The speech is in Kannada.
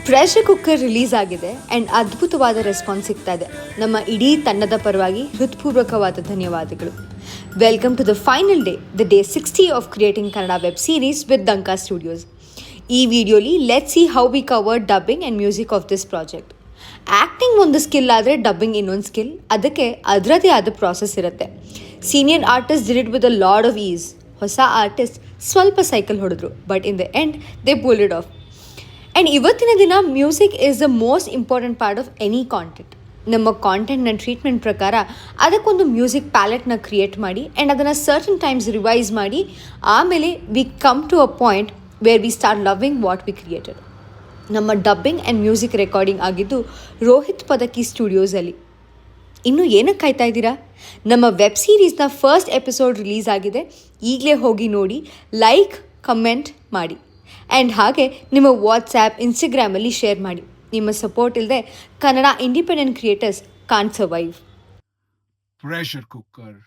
ಪ್ರೆಷರ್ ಕುಕ್ಕರ್ ರಿಲೀಸ್ ಆಗಿದೆ ಆ್ಯಂಡ್ ಅದ್ಭುತವಾದ ರೆಸ್ಪಾನ್ಸ್ ಸಿಗ್ತಾ ಇದೆ. ನಮ್ಮ ಇಡೀ ತಂಡದ ಪರವಾಗಿ ಹೃತ್ಪೂರ್ವಕವಾದ ಧನ್ಯವಾದಗಳು. Welcome to the final day, the day 60 of creating Kannada web series with Danka studios. ಈ ವಿಡಿಯೋಲಿ let's see how we cover dubbing and music of this project. Acting ಒಂದು ಸ್ಕಿಲ್ ಆದರೆ ಡಬ್ಬಿಂಗ್ ಇನ್ನೊಂದು ಸ್ಕಿಲ್. ಅದಕ್ಕೆ ಅದರದೇ ಆದ ಪ್ರಾಸೆಸ್ ಇರುತ್ತೆ. Senior artist did it with a lot of ease. ಹೊಸ ಆರ್ಟಿಸ್ಟ್ ಸ್ವಲ್ಪ ಸೈಕಲ್ ಹೊಡೆದ್ರು, but in the end they pull it off. And ಇವತ್ತಿನ ದಿನ music is the most important part of any content. ನಮ್ಮ ಕಾಂಟೆಂಟ್ನ ಟ್ರೀಟ್ಮೆಂಟ್ ಪ್ರಕಾರ ಅದಕ್ಕೊಂದು ಮ್ಯೂಸಿಕ್ ಪ್ಯಾಲೆಟ್ನ ಕ್ರಿಯೇಟ್ ಮಾಡಿ ಆ್ಯಂಡ್ ಅದನ್ನು ಸರ್ಟನ್ ಟೈಮ್ಸ್ ರಿವೈಸ್ ಮಾಡಿ ಆಮೇಲೆ we come to a point where we start loving what we created. ನಮ್ಮ ಡಬ್ಬಿಂಗ್ ಆ್ಯಂಡ್ ಮ್ಯೂಸಿಕ್ ರೆಕಾರ್ಡಿಂಗ್ ಆಗಿದ್ದು ರೋಹಿತ್ ಪದಕಿ ಸ್ಟುಡಿಯೋಸಲ್ಲಿ. ಇನ್ನೂ ಏನಕ್ಕೆ ಕಾಯ್ತಾ ಇದ್ದೀರಾ? ನಮ್ಮ ವೆಬ್ ಸೀರೀಸ್ನ ಫಸ್ಟ್ ಎಪಿಸೋಡ್ ರಿಲೀಸ್ ಆಗಿದೆ. ಈಗಲೇ ಹೋಗಿ ನೋಡಿ, ಲೈಕ್, ಕಮೆಂಟ್ ಮಾಡಿ ಆ್ಯಂಡ್ ಹಾಗೆ ನಿಮ್ಮ ವಾಟ್ಸ್ಯಾಪ್, ಇನ್ಸ್ಟಾಗ್ರಾಮಲ್ಲಿ ಶೇರ್ ಮಾಡಿ. ನಿಮ್ಮ ಸಪೋರ್ಟ್ ಇಲ್ಲದೆ Kannada independent creators can't survive. Pressure cooker.